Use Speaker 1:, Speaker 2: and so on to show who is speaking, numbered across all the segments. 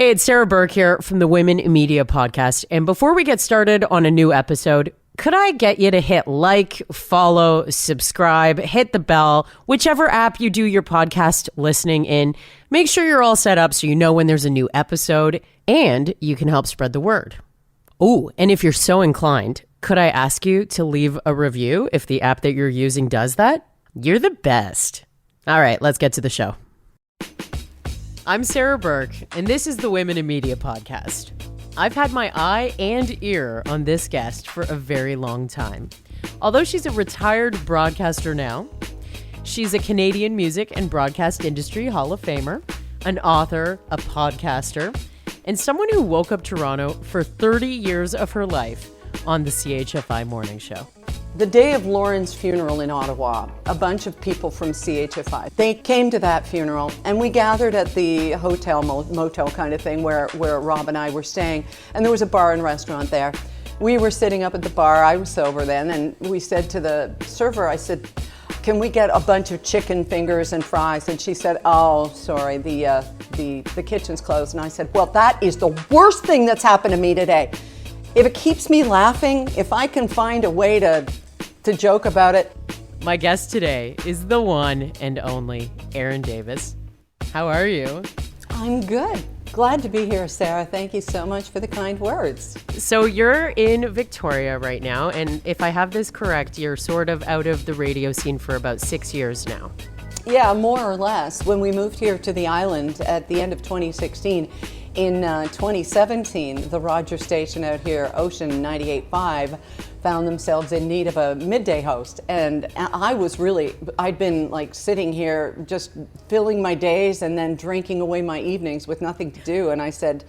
Speaker 1: Hey, it's Sarah Burke here from the Women in Media podcast. And before we get started on a new episode, could I get you to hit like, follow, subscribe, hit the bell, whichever app you do your podcast listening in. Make sure you're all set up so you know when there's a new episode and you can help spread the word. Oh, and if you're so inclined, could I ask you to leave a review if the app that you're using does that? You're the best. All right, let's get to the show. I'm Sarah Burke, and this is the Women in Media podcast. I've had my eye and ear on this guest for a very long time. Although she's a retired broadcaster now, she's a Canadian music and broadcast industry Hall of Famer, an author, a podcaster, and someone who woke up Toronto for 30 years of her life on the CHFI Morning show.
Speaker 2: The day of Lauren's funeral in Ottawa, a bunch of people from CHFI, they came to that funeral and we gathered at the hotel, motel kind of thing where Rob and I were staying, and there was a bar and restaurant there. We were sitting up at the bar, I was sober then, and we said to the server, I said, can we get a bunch of chicken fingers and fries? And she said, oh, sorry, the kitchen's closed. And I said, well, that is the worst thing that's happened to me today. If it keeps me laughing, if I can find a way to joke about it.
Speaker 1: My guest today is the one and only Erin Davis. How are you?
Speaker 2: I'm good. Glad to be here, Sarah. Thank you so much for the kind words.
Speaker 1: So you're in Victoria right now, and if I have this correct, you're sort of out of the radio scene for about 6 years now.
Speaker 2: Yeah, more or less. When we moved here to the island at the end of 2016, in 2017, the Rogers station out here, Ocean 98.5, found themselves in need of a midday host. And I'd been like sitting here just filling my days and then drinking away my evenings with nothing to do. And I said,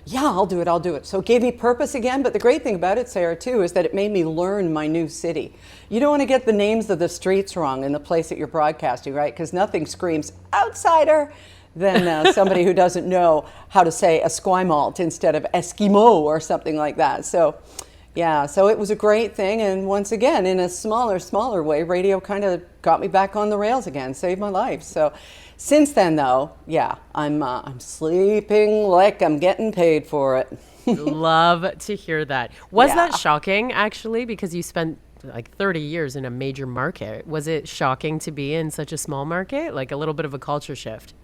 Speaker 2: yeah, I'll do it. So it gave me purpose again. But the great thing about it, Sarah, too, is that it made me learn my new city. You don't want to get the names of the streets wrong in the place that you're broadcasting, right? Because nothing screams outsider than somebody who doesn't know how to say Esquimalt instead of Eskimo or something like that. So yeah, so it was a great thing. And once again, in a smaller way, radio kind of got me back on the rails again, saved my life. So since then, though, yeah, I'm sleeping like I'm getting paid for it.
Speaker 1: Love to hear that. Was that shocking, actually, because you spent like 30 years in a major market? Was it shocking to be in such a small market, like a little bit of a culture shift?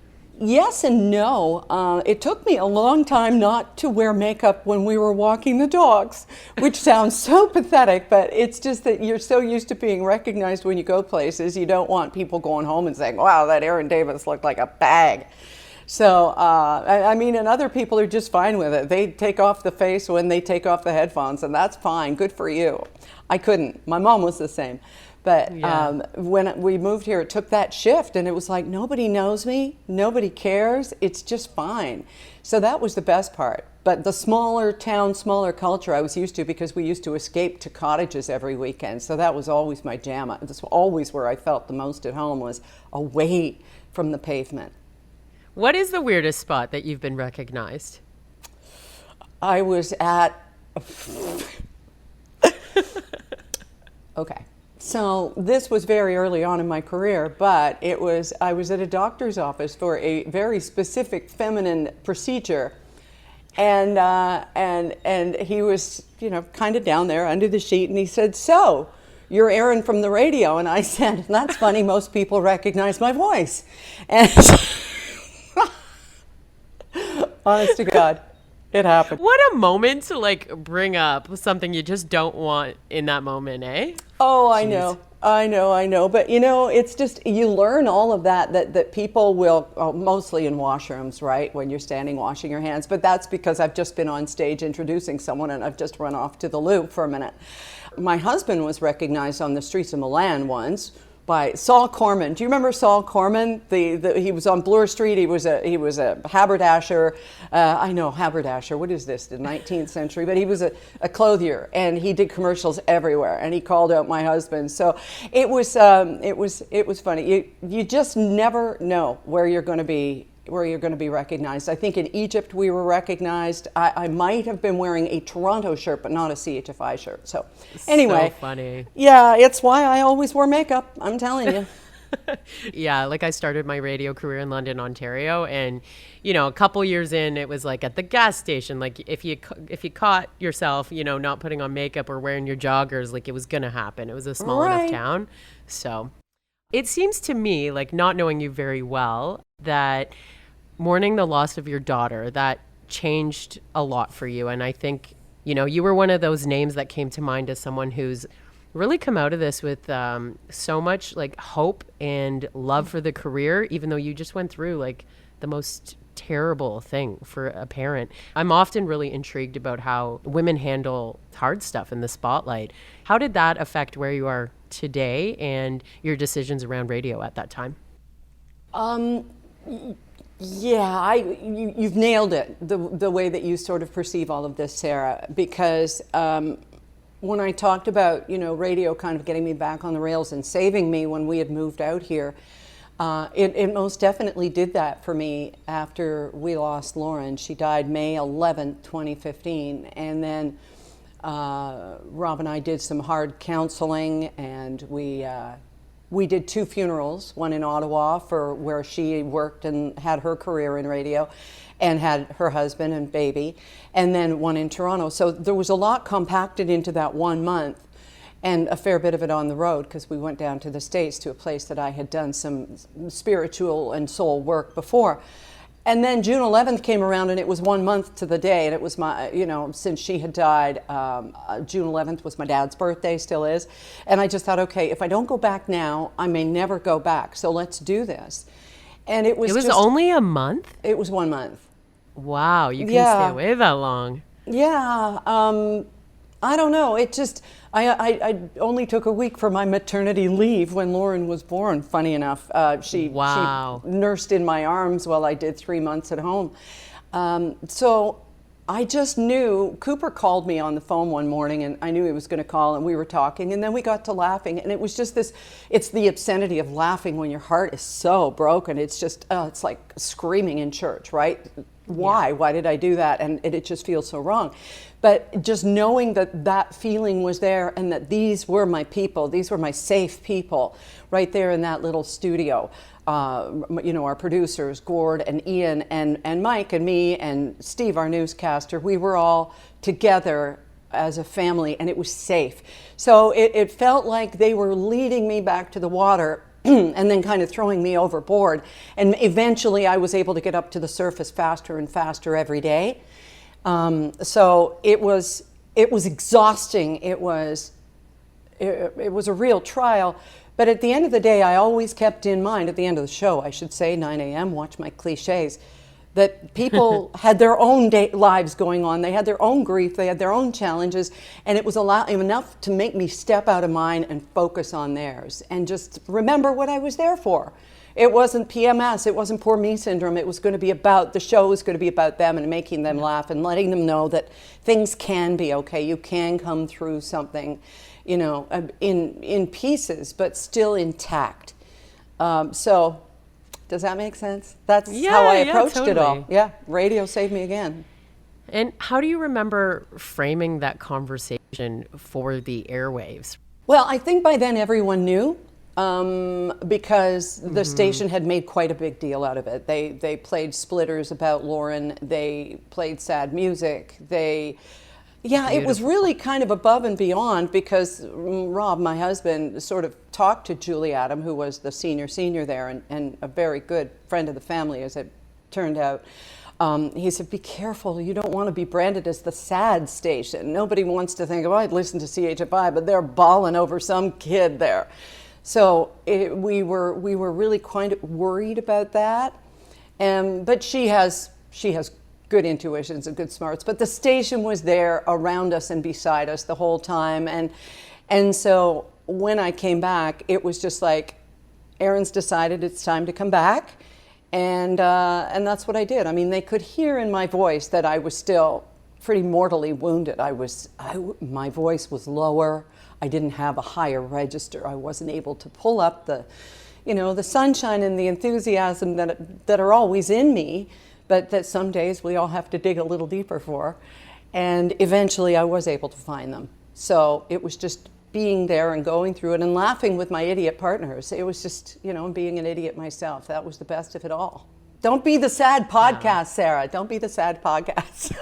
Speaker 2: Yes and no. It took me a long time not to wear makeup when we were walking the dogs, which sounds so pathetic, but it's just that you're so used to being recognized when you go places. You don't want people going home and saying, wow, that Erin Davis looked like a bag. So, and other people are just fine with it. They take off the face when they take off the headphones, and that's fine. Good for you. I couldn't. My mom was the same. But when we moved here, it took that shift, and it was like, nobody knows me, nobody cares, it's just fine. So that was the best part. But the smaller town, smaller culture I was used to, because we used to escape to cottages every weekend. So that was always my jam. That's always where I felt the most at home, was away from the pavement.
Speaker 1: What is the weirdest spot that you've been recognized?
Speaker 2: I was at... Okay. So this was very early on in my career, but I was at a doctor's office for a very specific feminine procedure, and he was, kind of down there under the sheet, and he said, "So, you're Erin from the radio?" And I said, "That's funny. Most people recognize my voice." And honest to God, it happened.
Speaker 1: What a moment to bring up something you just don't want in that moment, eh?
Speaker 2: Oh, I know. But it's just, you learn all of that people will, mostly in washrooms, right? When you're standing washing your hands. But that's because I've just been on stage introducing someone and I've just run off to the loo for a minute. My husband was recognized on the streets of Milan once by Saul Corman. Do you remember Saul Corman? He was on Bloor Street. He was a haberdasher. I know, haberdasher. What is this? The 19th century? But he was a clothier, and he did commercials everywhere. And he called out my husband. So it was funny. You just never know where you're going to be recognized. I think in Egypt we were recognized. I might have been wearing a Toronto shirt, but not a CHFI shirt. So anyway,
Speaker 1: so funny.
Speaker 2: Yeah, it's why I always wore makeup. I'm telling you.
Speaker 1: Yeah, like I started my radio career in London, Ontario, and a couple years in, it was like at the gas station. Like if you caught yourself, not putting on makeup or wearing your joggers, like it was gonna happen. It was a small enough town, so it seems to me, like not knowing you very well, that mourning the loss of your daughter, that changed a lot for you, and I think you were one of those names that came to mind as someone who's really come out of this with so much like hope and love for the career, even though you just went through like the most terrible thing for a parent. I'm often really intrigued about how women handle hard stuff in the spotlight. How did that affect where you are today and your decisions around radio at that time?
Speaker 2: Yeah, you've nailed it, the way that you sort of perceive all of this, Sarah, because when I talked about, radio kind of getting me back on the rails and saving me when we had moved out here, it most definitely did that for me after we lost Lauren. She died May 11th, 2015. And then Rob and I did some hard counseling, and we did 2 funerals, one in Ottawa for where she worked and had her career in radio and had her husband and baby, and then one in Toronto. So there was a lot compacted into that 1 month, and a fair bit of it on the road, because we went down to the States to a place that I had done some spiritual and soul work before. And then June 11th came around, and it was 1 month to the day, and it was my, since she had died, June 11th was my dad's birthday, still is. And I just thought, okay, if I don't go back now, I may never go back, so let's do this. And it was
Speaker 1: only a month?
Speaker 2: It was 1 month.
Speaker 1: Wow, you can stay away that long.
Speaker 2: Yeah, I don't know. It just, I only took a week for my maternity leave when Lauren was born, funny enough. She nursed in my arms while I did 3 months at home. So I just knew, Cooper called me on the phone one morning, and I knew he was going to call, and we were talking, and then we got to laughing, and it was just this, it's the obscenity of laughing when your heart is so broken. It's just, it's like screaming in church, right? Why? Why did I do that? And it just feels so wrong. But just knowing that that feeling was there, and that these were my people, these were my safe people right there in that little studio. Our producers, Gord and Ian and Mike and me and Steve, our newscaster, we were all together as a family, and it was safe. So it felt like they were leading me back to the water and then kind of throwing me overboard. And eventually I was able to get up to the surface faster and faster every day. So it was exhausting. It was a real trial. But at the end of the day, I always kept in mind, at the end of the show, I should say, 9 a.m., watch my cliches, that people had their own lives going on. They had their own grief. They had their own challenges. And it was enough to make me step out of mine and focus on theirs and just remember what I was there for. It wasn't PMS. It wasn't poor me syndrome. It was going to be about, the show was going to be about them and making them laugh and letting them know that things can be okay. You can come through something, in pieces, but still intact. So does that make sense? That's how I approached it all. Yeah, radio saved me again.
Speaker 1: And how do you remember framing that conversation for the airwaves?
Speaker 2: Well, I think by then everyone knew, because the station had made quite a big deal out of it. They played splitters about Lauren. They played sad music. It was really kind of above and beyond, because Rob, my husband, sort of talked to Julie Adam, who was the senior there and a very good friend of the family, as it turned out. He said, be careful, you don't want to be branded as the sad station. Nobody wants to think, I'd listen to CHFI, but they're bawling over some kid there. So we were really kind of worried about that. But she has good intuitions and good smarts. But the station was there around us and beside us the whole time. And so when I came back, it was just like, Erin's decided it's time to come back. And that's what I did. I mean, they could hear in my voice that I was still pretty mortally wounded. My voice was lower. I didn't have a higher register. I wasn't able to pull up the sunshine and the enthusiasm that are always in me, but that some days we all have to dig a little deeper for. And eventually I was able to find them. So it was just being there and going through it and laughing with my idiot partners. It was just, being an idiot myself. That was the best of it all. Don't be the sad podcast, Sarah. Don't be the sad podcast.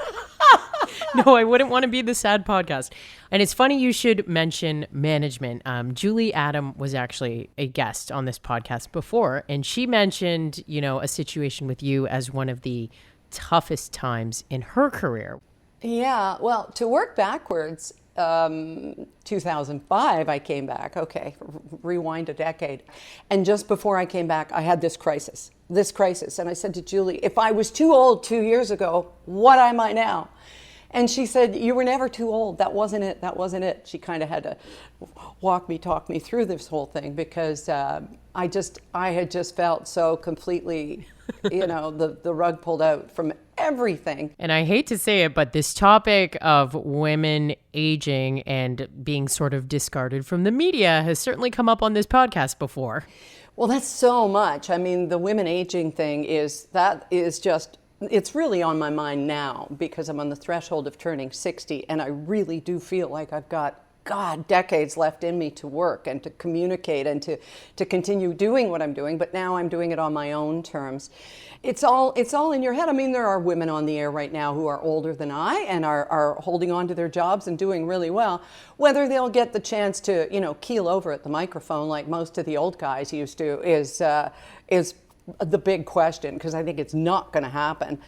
Speaker 1: No, I wouldn't want to be the sad podcast. And it's funny you should mention management. Julie Adam was actually a guest on this podcast before, and she mentioned, a situation with you as one of the toughest times in her career.
Speaker 2: Yeah, well, to work backwards, 2005, I came back. Okay, rewind a decade. And just before I came back, I had this crisis. And I said to Julie, if I was too old 2 years ago, what am I now? And she said, you were never too old. That wasn't it. She kind of had to talk me through this whole thing because I had just felt so completely, the rug pulled out from everything.
Speaker 1: And I hate to say it, but this topic of women aging and being sort of discarded from the media has certainly come up on this podcast before.
Speaker 2: Well, that's so much. I mean, the women aging thing it's really on my mind now because I'm on the threshold of turning 60, and I really do feel like I've got, decades left in me to work and to communicate and to continue doing what I'm doing, but now I'm doing it on my own terms. It's all in your head. I mean, there are women on the air right now who are older than I and are holding on to their jobs and doing really well. Whether they'll get the chance to, keel over at the microphone like most of the old guys used to is the big question, because I think it's not going to happen.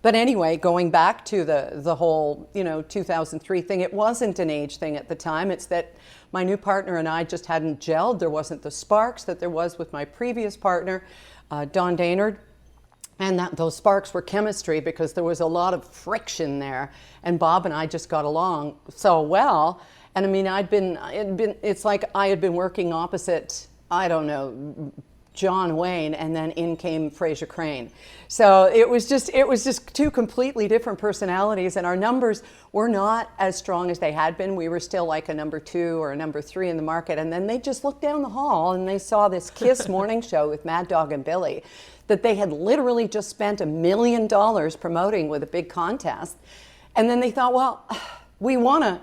Speaker 2: But anyway, going back to the whole, 2003 thing, it wasn't an age thing at the time. It's that my new partner and I just hadn't gelled. There wasn't the sparks that there was with my previous partner, Don Daynard. And those sparks were chemistry because there was a lot of friction there. And Bob and I just got along so well. And I mean, it's like I had been working opposite, I don't know, John Wayne, and then in came Frasier Crane. So it was just two completely different personalities, and our numbers were not as strong as they had been. We were still like a number 2 or a number 3 in the market, and then they just looked down the hall and they saw this Kiss morning show with Mad Dog and Billy that they had literally just spent $1 million promoting with a big contest. And then they thought, well, we want to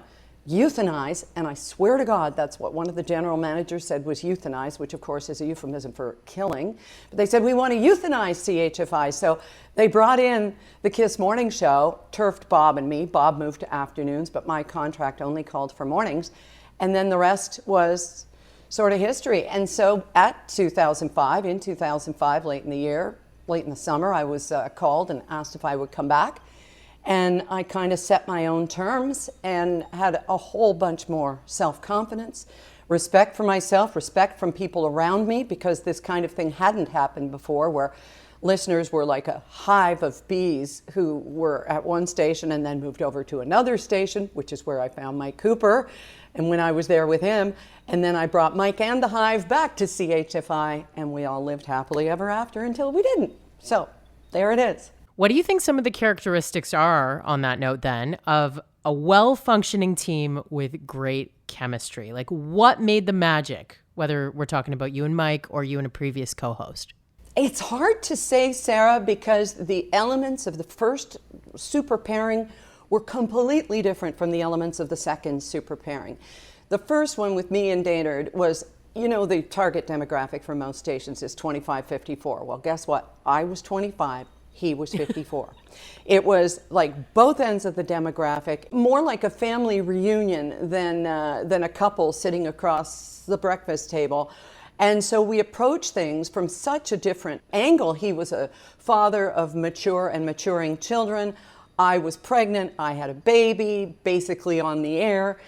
Speaker 2: euthanize, and I swear to God, that's what one of the general managers said was euthanize, which of course is a euphemism for killing. But they said, we want to euthanize CHFI. So they brought in the Kiss Morning Show, turfed Bob and me. Bob moved to afternoons, but my contract only called for mornings. And then the rest was sort of history. And so in 2005, late in the summer, I was called and asked if I would come back. And I kind of set my own terms and had a whole bunch more self-confidence, respect for myself, respect from people around me, because this kind of thing hadn't happened before, where listeners were like a hive of bees who were at one station and then moved over to another station, which is where I found Mike Cooper. And when I was there with him, and then I brought Mike and the hive back to CHFI, and we all lived happily ever after until we didn't. So there it is.
Speaker 1: What do you think some of the characteristics are, on that note then, of a well-functioning team with great chemistry? Like, what made the magic, whether we're talking about you and Mike or you and a previous co-host?
Speaker 2: It's hard to say, Sarah, because the elements of the first super pairing were completely different from the elements of the second super pairing. The first one with me and Daynard was, the target demographic for most stations is 25-54. Well, guess what? I was 25. He was 54. It was like both ends of the demographic, more like a family reunion than a couple sitting across the breakfast table. And so we approached things from such a different angle. He was a father of mature and maturing children. I was pregnant. I had a baby, basically on the air.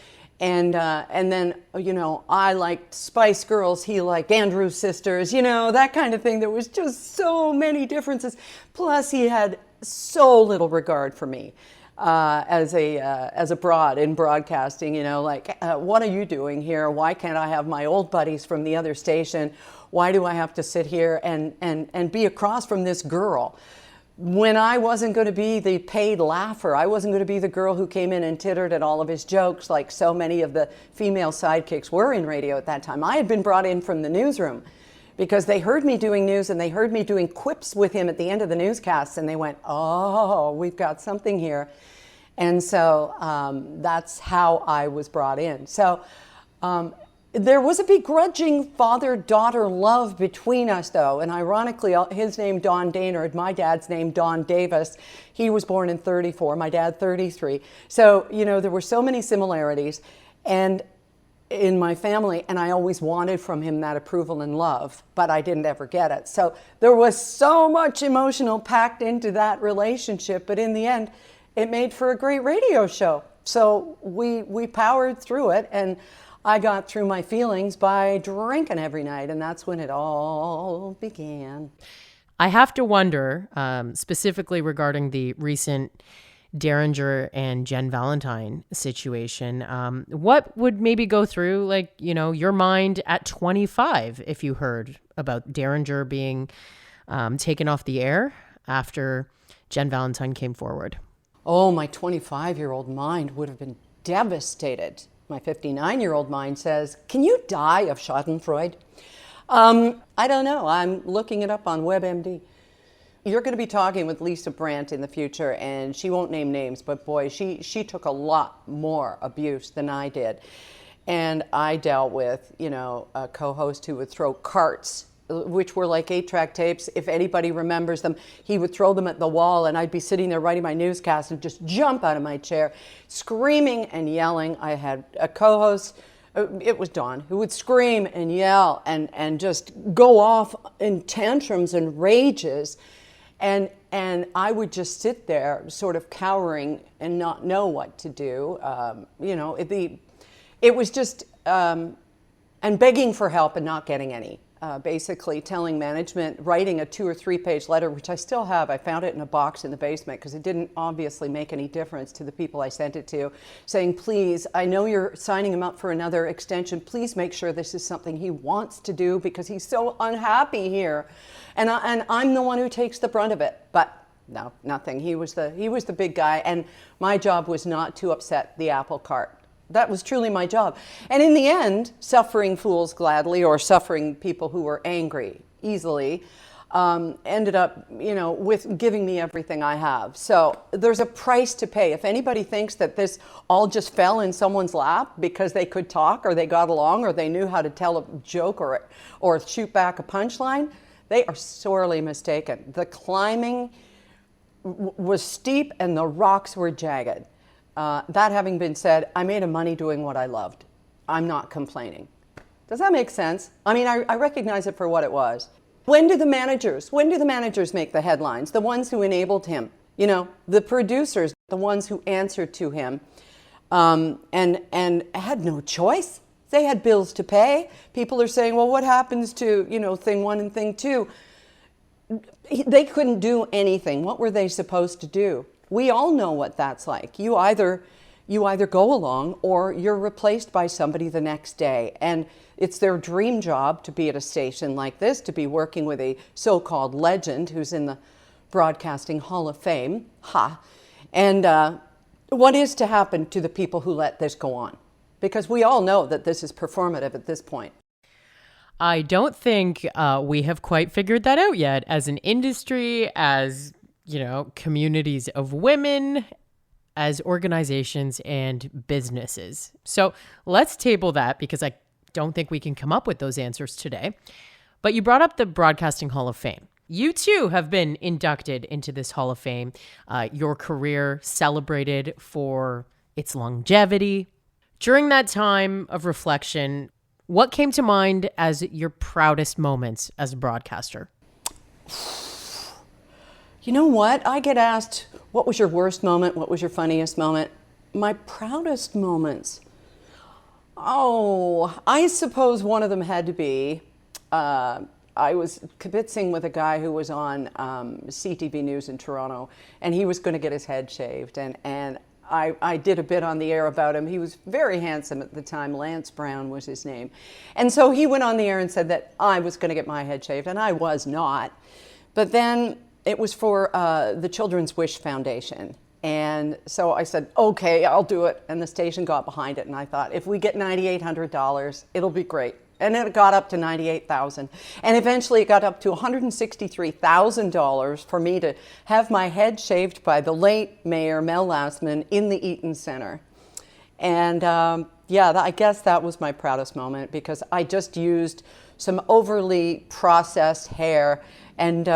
Speaker 2: And then, I liked Spice Girls, he liked Andrew's Sisters, that kind of thing. There was just so many differences. Plus, he had so little regard for me as a broad in broadcasting, what are you doing here? Why can't I have my old buddies from the other station? Why do I have to sit here and be across from this girl? When I wasn't going to be the paid laugher, I wasn't going to be the girl who came in and tittered at all of his jokes like so many of the female sidekicks were in radio at that time. I had been brought in from the newsroom because they heard me doing news and they heard me doing quips with him at the end of the newscasts, and they went, oh, we've got something here. And so that's how I was brought in. So There was a begrudging father-daughter love between us, though, and ironically, his name Don Daynard, my dad's name Don Davis. He was born in 34, my dad 33. So, there were so many similarities and in my family, and I always wanted from him that approval and love, but I didn't ever get it. So there was so much emotional packed into that relationship, but in the end, it made for a great radio show. So we powered through it, and I got through my feelings by drinking every night, and that's when it all began.
Speaker 1: I have to wonder, specifically regarding the recent Derringer and Jen Valentine situation, what would maybe go through, your mind at 25 if you heard about Derringer being taken off the air after Jen Valentine came forward?
Speaker 2: Oh, my 25-year-old mind would have been devastated. My 59-year-old mind says, can you die of Schadenfreude? I don't know. I'm looking it up on WebMD. You're going to be talking with Lisa Brandt in the future, and she won't name names, but boy, she took a lot more abuse than I did. And I dealt with, a co-host who would throw carts, which were like 8-track tapes. If anybody remembers them, he would throw them at the wall, and I'd be sitting there writing my newscast and just jump out of my chair, screaming and yelling. I had a co-host, it was Dawn, who would scream and yell and just go off in tantrums and rages. And I would just sit there sort of cowering and not know what to do. It was just, and begging for help and not getting any. Basically telling management, writing a 2 or 3 page letter, which I still have. I found it in a box in the basement because it didn't obviously make any difference to the people I sent it to, saying, please, I know you're signing him up for another extension. Please make sure this is something he wants to do because he's so unhappy here. And I'm the one who takes the brunt of it. But no, nothing. He was the big guy. And my job was not to upset the apple cart. That was truly my job. And in the end, suffering fools gladly, or suffering people who were angry easily, ended up, with giving me everything I have. So there's a price to pay. If anybody thinks that this all just fell in someone's lap because they could talk or they got along or they knew how to tell a joke or shoot back a punchline, they are sorely mistaken. The climbing was steep and the rocks were jagged. That having been said, I made money doing what I loved. I'm not complaining. Does that make sense? I mean, I recognize it for what it was. When do the managers make the headlines? The ones who enabled him, the producers, the ones who answered to him, and had no choice. They had bills to pay. People are saying, well, what happens to, thing one and thing two? They couldn't do anything. What were they supposed to do? We all know what that's like. You either go along or you're replaced by somebody the next day. And it's their dream job to be at a station like this, to be working with a so-called legend who's in the Broadcasting Hall of Fame. And what is to happen to the people who let this go on? Because we all know that this is performative at this point.
Speaker 1: I don't think we have quite figured that out yet as an industry, as communities of women, as organizations and businesses. So let's table that because I don't think we can come up with those answers today. But you brought up the Broadcasting Hall of Fame. You too have been inducted into this Hall of Fame. Your career celebrated for its longevity. During that time of reflection, what came to mind as your proudest moments as a broadcaster?
Speaker 2: You know what? I get asked, what was your worst moment? What was your funniest moment? My proudest moments. Oh, I suppose one of them had to be, I was kibitzing with a guy who was on CTV News in Toronto, and he was going to get his head shaved. And I did a bit on the air about him. He was very handsome at the time. Lance Brown was his name. And so he went on the air and said that I was going to get my head shaved, and I was not. But then it was for the Children's Wish Foundation. And so I said, okay, I'll do it. And the station got behind it. And I thought, if we get $9,800, it'll be great. And it got up to $98,000. And eventually it got up to $163,000 for me to have my head shaved by the late Mayor Mel Lastman in the Eaton Center. And I guess that was my proudest moment, because I just used some overly processed hair and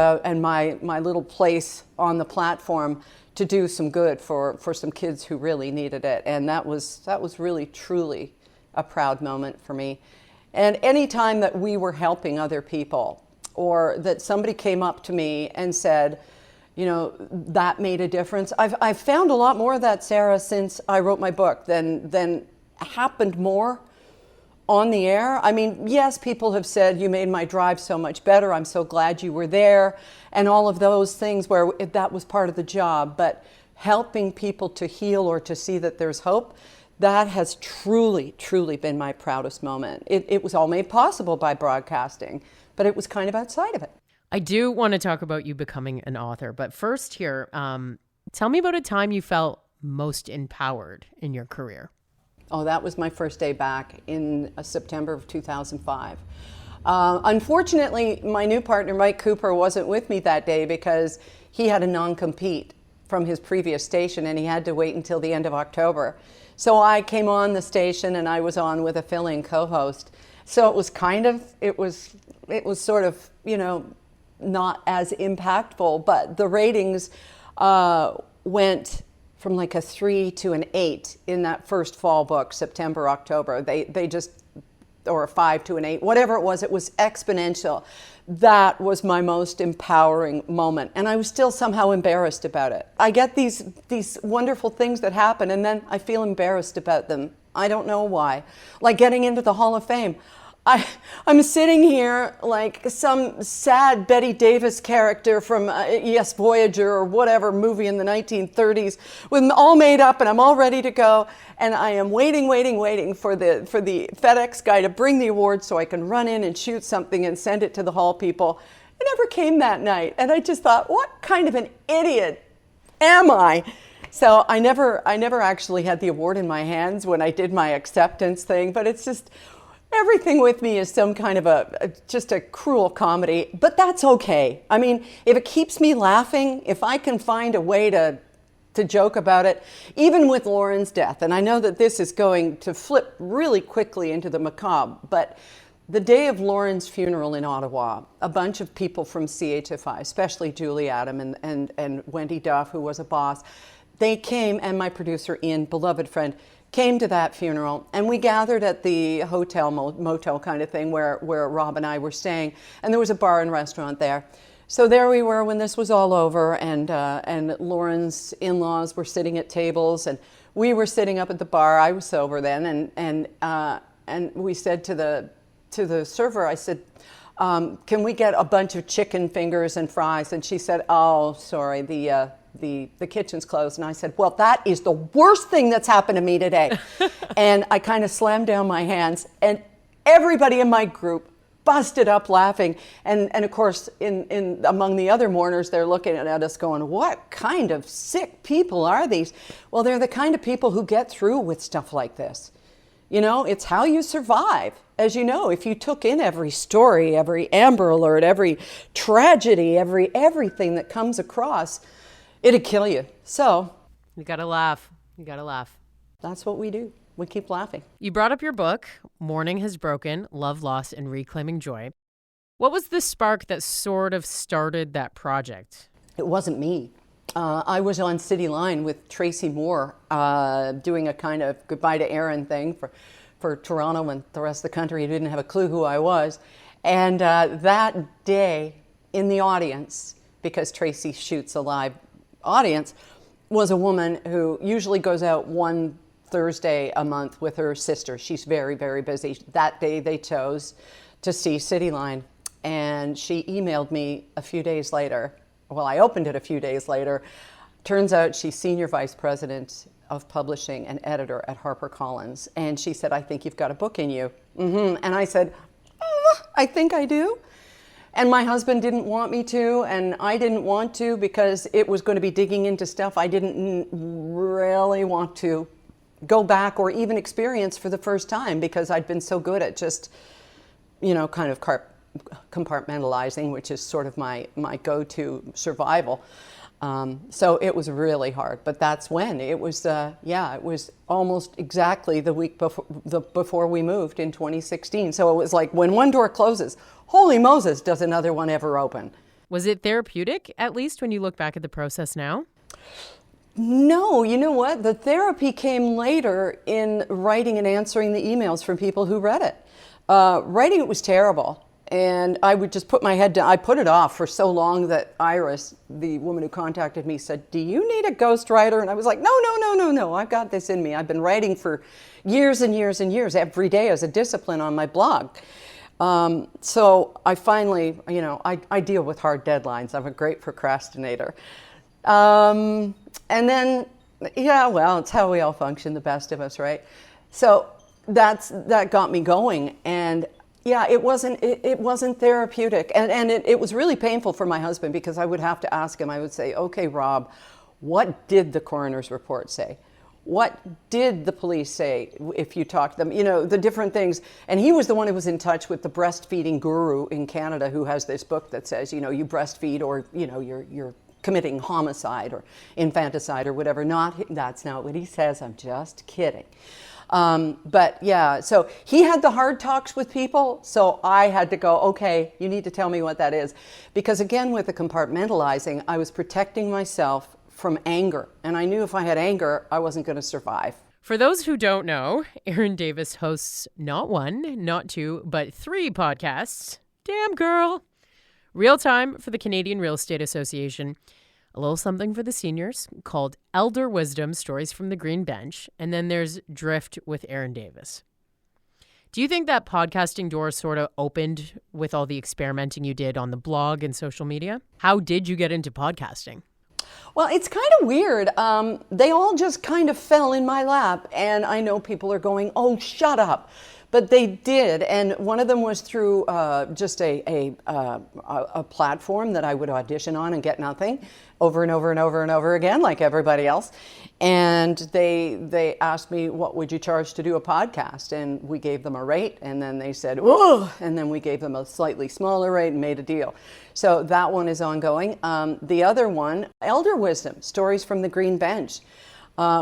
Speaker 2: my little place on the platform to do some good for some kids who really needed it. And that was really, truly a proud moment for me. And any time that we were helping other people, or that somebody came up to me and said, you know, that made a difference. I've found a lot more of that, Sarah, since I wrote my book than happened more on the air. I mean, yes, people have said, you made my drive so much better. I'm so glad you were there, and all of those things where that was part of the job. But helping people to heal or to see that there's hope, that has truly, truly been my proudest moment. It was all made possible by broadcasting, but it was kind of outside of it.
Speaker 1: I do want to talk about you becoming an author, but first here, tell me about a time you felt most empowered in your career.
Speaker 2: Oh, that was my first day back in September of 2005. Unfortunately, my new partner, Mike Cooper, wasn't with me that day because he had a non-compete from his previous station, and he had to wait until the end of October. So I came on the station, and I was on with a fill-in co-host. So it was sort of, you know, not as impactful, but the ratings went from like a 3 to an 8 in that first fall book, September, October. They just, or a 5 to an 8, whatever it was exponential. That was my most empowering moment. And I was still somehow embarrassed about it. I get these wonderful things that happen, and then I feel embarrassed about them. I don't know why. Like getting into the Hall of Fame. I'm sitting here like some sad Betty Davis character from Yes, Voyager or whatever movie in the 1930s, with all made up, and I'm all ready to go, and I am waiting for the FedEx guy to bring the award so I can run in and shoot something and send it to the Hall people. It never came that night, and I just thought, what kind of an idiot am I? So I never actually had the award in my hands when I did my acceptance thing, but it's just, everything with me is some kind of just a cruel comedy, but that's okay. I mean, if it keeps me laughing, if I can find a way to joke about it, even with Lauren's death, and I know that this is going to flip really quickly into the macabre, but the day of Lauren's funeral in Ottawa, a bunch of people from CHFI, especially Julie Adam and Wendy Duff, who was a boss, they came, and my producer Ian, beloved friend, came to that funeral, and we gathered at the hotel, motel kind of thing where Rob and I were staying, and there was a bar and restaurant there. So there we were when this was all over, and Lauren's in-laws were sitting at tables, and we were sitting up at the bar. I was sober then, and we said to the server, I said, can we get a bunch of chicken fingers and fries? And she said, oh, sorry, the kitchen's closed. And I said, well, that is the worst thing that's happened to me today. And I kind of slammed down my hands, and everybody in my group busted up laughing. And of course, in among the other mourners, they're looking at us going, what kind of sick people are these? Well, they're the kind of people who get through with stuff like this. You know, it's how you survive. As you know, if you took in every story, every Amber Alert, every tragedy, everything that comes across, it'd kill you. So
Speaker 1: you gotta laugh. You gotta laugh.
Speaker 2: That's what we do. We keep laughing.
Speaker 1: You brought up your book, Mourning Has Broken, Love, Loss, and Reclaiming Joy. What was the spark that sort of started that project?
Speaker 2: It wasn't me. I was on City Line with Tracy Moore doing a kind of goodbye to Erin thing for Toronto and the rest of the country. Didn't have a clue who I was. And that day in the audience, because Tracy shoots a live audience, was a woman who usually goes out one Thursday a month with her sister. She's very, very busy. That day they chose to see City Line, and she emailed me a few days later. Well, I opened it a few days later. Turns out she's senior vice president of publishing and editor at HarperCollins, and she said, I think you've got a book in you. And I said, I think I do. And my husband didn't want me to, and I didn't want to, because it was going to be digging into stuff I didn't really want to go back or even experience for the first time, because I'd been so good at just, you know, kind of compartmentalizing, which is sort of my go-to survival. So it was really hard, but that's when it was. It was almost exactly the week before we moved in 2016. So it was like when one door closes, holy Moses, does another one ever open?
Speaker 1: Was it therapeutic, at least when you look back at the process now?
Speaker 2: No, you know what? The therapy came later in writing and answering the emails from people who read it. Writing it was terrible. And I would just put my head down. I put it off for so long that Iris, the woman who contacted me, said, "Do you need a ghostwriter?" And I was like, no, I've got this in me. I've been writing for years and years and years, every day as a discipline on my blog. So I finally, I deal with hard deadlines. I'm a great procrastinator. And then, it's how we all function, the best of us, right? So that got me going. And yeah, it wasn't therapeutic. And it was really painful for my husband because I would have to ask him. I would say, "Okay, Rob, what did the coroner's report say? What did the police say if you talked to them?" The different things. And he was the one who was in touch with the breastfeeding guru in Canada who has this book that says, you breastfeed or, you're committing homicide or infanticide or whatever. That's not what he says. I'm just kidding. But yeah, so he had the hard talks with people. So I had to go, okay, you need to tell me what that is. Because again, with the compartmentalizing, I was protecting myself from anger. And I knew if I had anger, I wasn't going to survive.
Speaker 1: For those who don't know, Erin Davis hosts not one, not two, but 3 podcasts. Damn girl. Real Time for the Canadian Real Estate Association. A little something for the seniors called Elder Wisdom Stories from the Green Bench. And then there's Drift with Erin Davis. Do you think that podcasting door sort of opened with all the experimenting you did on the blog and social media? How did you get into podcasting?
Speaker 2: Well, it's kind of weird. They all just kind of fell in my lap. And I know people are going, "Oh, shut up." But they did, and one of them was through just a platform that I would audition on and get nothing, over and over and over and over again, like everybody else. And they asked me, "What would you charge to do a podcast?" And we gave them a rate, and then they said, "Oh," and then we gave them a slightly smaller rate and made a deal. So that one is ongoing. The other one, Elder Wisdom, Stories from the Green Bench.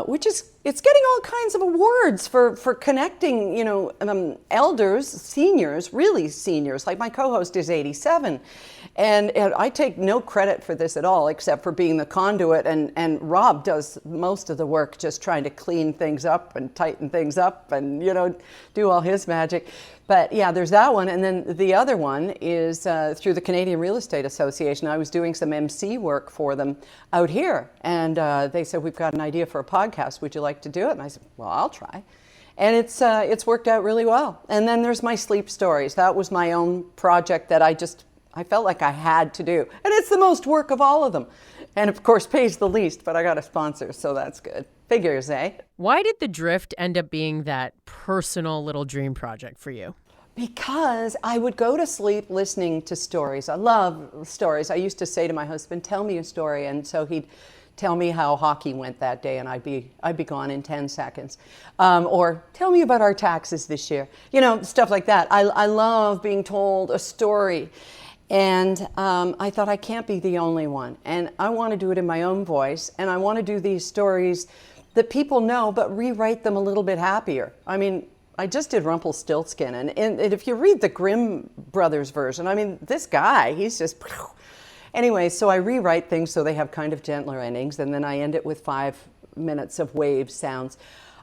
Speaker 2: Which is, it's getting all kinds of awards for connecting, elders, seniors, really seniors. Like my co-host is 87. And I take no credit for this at all, except for being the conduit. And Rob does most of the work, just trying to clean things up and tighten things up and, do all his magic. But yeah, there's that one. And then the other one is through the Canadian Real Estate Association. I was doing some MC work for them out here. And they said, "We've got an idea for a podcast. Would you like to do it?" And I said, "Well, I'll try." And it's worked out really well. And then there's my sleep stories. That was my own project that I felt like I had to do. And it's the most work of all of them. And of course pays the least, but I got a sponsor, so that's good. Figures, eh?
Speaker 1: Why did the Drift end up being that personal little dream project for you?
Speaker 2: Because I would go to sleep listening to stories. I love stories. I used to say to my husband, "Tell me a story." And so he'd tell me how hockey went that day, and I'd be gone in 10 seconds. Or tell me about our taxes this year. Stuff like that. I love being told a story. And I thought, I can't be the only one. And I want to do it in my own voice. And I want to do these stories that people know, but rewrite them a little bit happier. I mean, I just did Rumpelstiltskin. And if you read the Grimm brothers version, this guy, he's just... Anyway, so I rewrite things so they have kind of gentler endings. And then I end it with 5 minutes of wave sounds.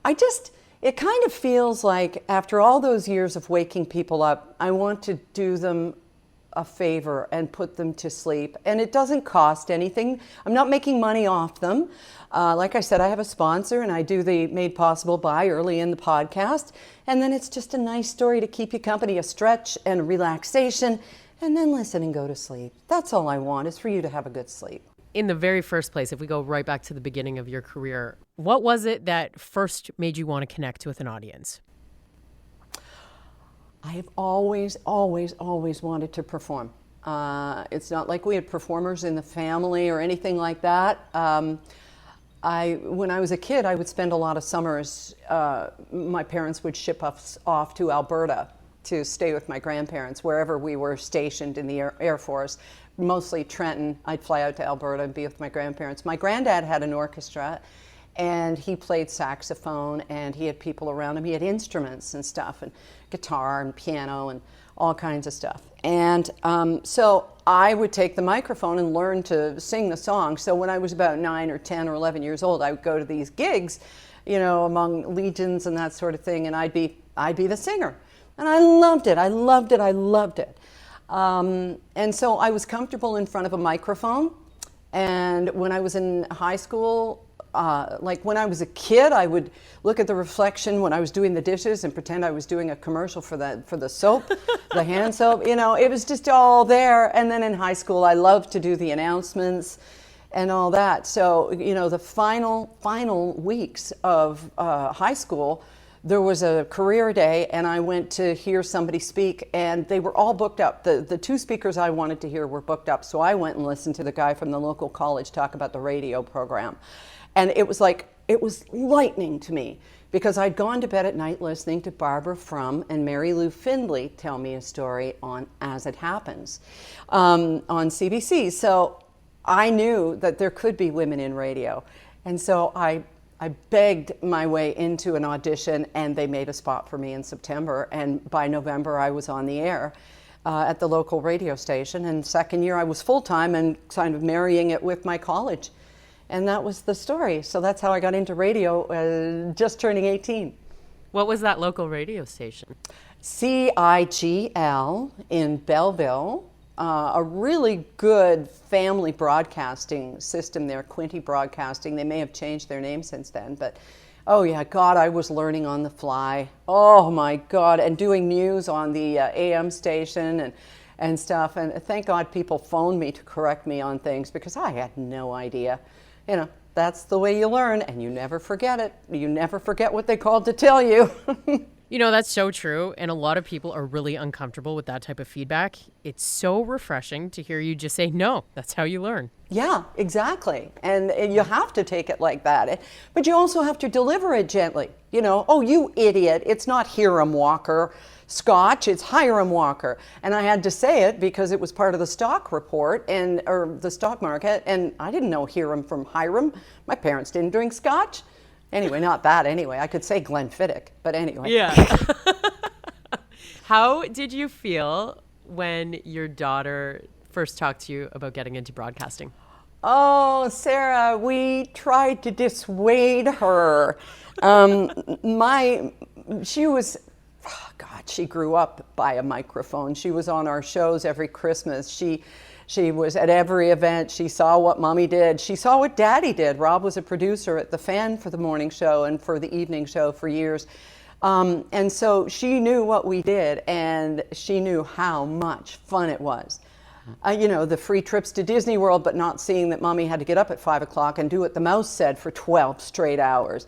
Speaker 2: It kind of feels like after all those years of waking people up, I want to do them a favor and put them to sleep. And it doesn't cost anything. I'm not making money off them. Like I said, I have a sponsor and I do the Made Possible By early in the podcast. And then it's just a nice story to keep you company, a stretch and relaxation, and then listen and go to sleep. That's all I want, is for you to have a good sleep.
Speaker 1: In the very first place, if we go right back to the beginning of your career, what was it that first made you want to connect with an audience?
Speaker 2: I have always wanted to perform. It's not like we had performers in the family or anything like that. When I was a kid, I would spend a lot of summers, my parents would ship us off to Alberta to stay with my grandparents wherever we were stationed in the Air Force. Mostly Trenton. I'd fly out to Alberta and be with my grandparents. My granddad had an orchestra, and he played saxophone, and he had people around him. He had instruments and stuff, and guitar and piano and all kinds of stuff. And so I would take the microphone and learn to sing the song. So when I was about 9 or 10 or 11 years old, I would go to these gigs, you know, among legions and that sort of thing, and I'd be the singer. And I loved it. I loved it. I loved it. And so I was comfortable in front of a microphone. And when I was in high school, like when I was a kid, I would look at the reflection when I was doing the dishes and pretend I was doing a commercial for the soap, the hand soap. You know, it was just all there. And then in high school, I loved to do the announcements and all that. So, you know, the final weeks of high school, there was a career day, and I went to hear somebody speak, and they were all booked up. The two speakers I wanted to hear were booked up, so I went and listened to the guy from the local college talk about the radio program. And it was lightning to me, because I'd gone to bed at night listening to Barbara Frum and Mary Lou Findlay tell me a story on As It Happens on CBC. So I knew that there could be women in radio. And so I begged my way into an audition, and they made a spot for me in September. And by November, I was on the air at the local radio station. And second year, I was full-time and kind of marrying it with my college. And that was the story. So that's how I got into radio, just turning 18.
Speaker 1: What was that local radio station?
Speaker 2: CIGL in Belleville. A really good family broadcasting system there, Quinty Broadcasting. They may have changed their name since then, but oh yeah, God, I was learning on the fly. Oh my God, and doing news on the AM station and stuff. And thank God people phoned me to correct me on things, because I had no idea. You know, that's the way you learn, and you never forget it. You never forget what they called to tell you.
Speaker 1: You know, that's so true. And a lot of people are really uncomfortable with that type of feedback. It's so refreshing to hear you just say, no, that's how you learn.
Speaker 2: Yeah, exactly. And you have to take it like that. But you also have to deliver it gently. You know, oh, you idiot. It's not Hiram Walker Scotch, it's Hiram Walker. And I had to say it because it was part of the stock report or the stock market. And I didn't know Hiram from Hiram. My parents didn't drink Scotch. Anyway, not that anyway. I could say Glenfiddich, but anyway.
Speaker 1: Yeah. How did you feel when your daughter first talked to you about getting into broadcasting?
Speaker 2: Oh, Sarah, we tried to dissuade her. She grew up by a microphone. She was on our shows every Christmas. She was at every event. She saw what Mommy did. She saw what Daddy did. Rob was a producer at The Fan for the morning show and for the evening show for years. And so she knew what we did, and she knew how much fun it was. You know, the free trips to Disney World, but not seeing that Mommy had to get up at 5 o'clock and do what the mouse said for 12 straight hours.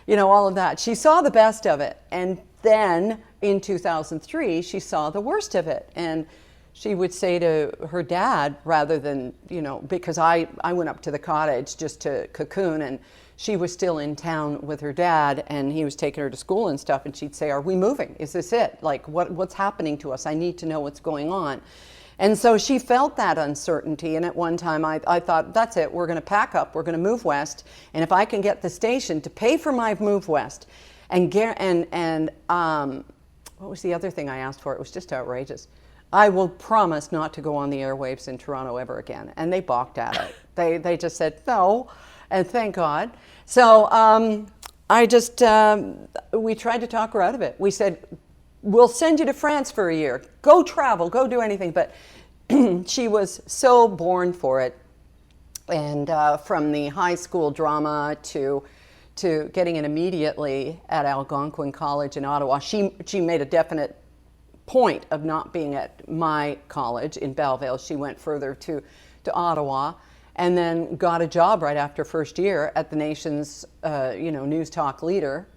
Speaker 2: You know, all of that. She saw the best of it. And then in 2003, she saw the worst of it. And she would say to her dad, rather than, you know, because I went up to the cottage just to cocoon, and she was still in town with her dad, and he was taking her to school and stuff, and she'd say, are we moving? Is this it? Like, what's happening to us? I need to know what's going on. And so she felt that uncertainty, and at one time I thought, that's it, we're going to pack up, we're going to move west, and if I can get the station to pay for my move west, and what was the other thing I asked for? It was just outrageous. I will promise not to go on the airwaves in Toronto ever again. And they balked at it. They just said no, and thank God. So we tried to talk her out of it. We said, we'll send you to France for a year. Go travel, go do anything. But she was so born for it. And from the high school drama to getting in immediately at Algonquin College in Ottawa, she made a definite point of not being at my college in Belleville. She went further to Ottawa, and then got a job right after first year at the nation's news talk leader,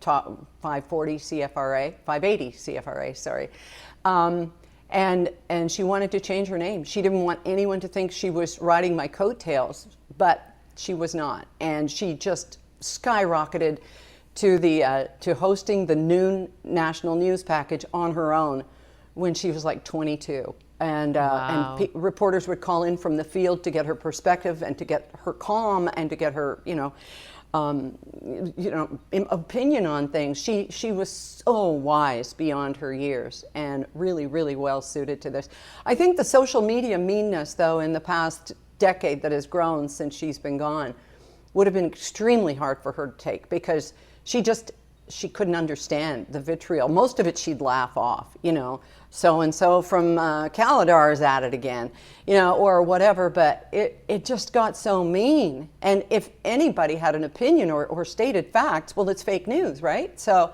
Speaker 2: top 540 CFRA, 580 CFRA, sorry. And she wanted to change her name. She didn't want anyone to think she was riding my coattails, but she was not. And she just skyrocketed to hosting the noon national news package on her own when she was like 22. And
Speaker 1: Wow.
Speaker 2: reporters would call in from the field to get her perspective and to get her calm and to get her, opinion on things. She was so wise beyond her years and really, really well suited to this. I think the social media meanness, though, in the past decade that has grown since she's been gone, would have been extremely hard for her to take, because she couldn't understand the vitriol. Most of it she'd laugh off, so and so from Calidar is at it again, or whatever. But it just got so mean. And if anybody had an opinion or stated facts, well, it's fake news, right? So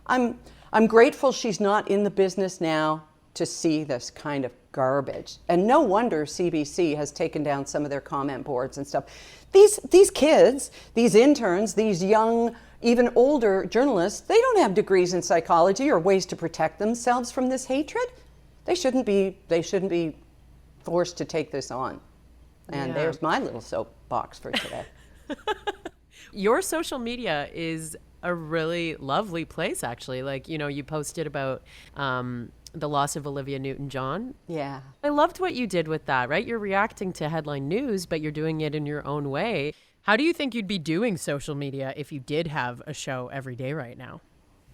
Speaker 2: I'm grateful she's not in the business now to see this kind of garbage. And no wonder CBC has taken down some of their comment boards and stuff. These kids, these interns, these young, even older journalists, they don't have degrees in psychology or ways to protect themselves from this hatred. They shouldn't be forced to take this on. And there's my little soapbox for today.
Speaker 1: Your social media is a really lovely place, actually. Like, you posted about the loss of Olivia Newton-John.
Speaker 2: Yeah.
Speaker 1: I loved what you did with that, right? You're reacting to headline news, but you're doing it in your own way. How do you think you'd be doing social media if you did have a show every day right now?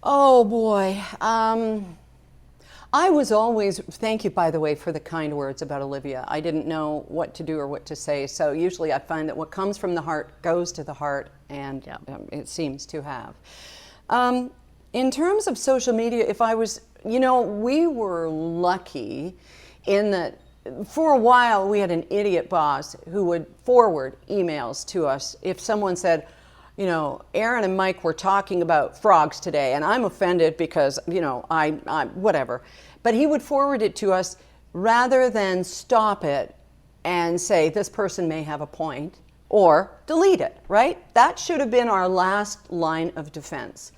Speaker 2: Oh, boy. I was always, thank you, by the way, for the kind words about Olivia. I didn't know what to do or what to say. So usually I find that what comes from the heart goes to the heart, and it seems to have. In terms of social media, if I was, we were lucky in that for a while we had an idiot boss who would forward emails to us if someone said, Erin and Mike were talking about frogs today, and I'm offended because, I whatever. But he would forward it to us rather than stop it and say, this person may have a point, or delete it, right? That should have been our last line of defense.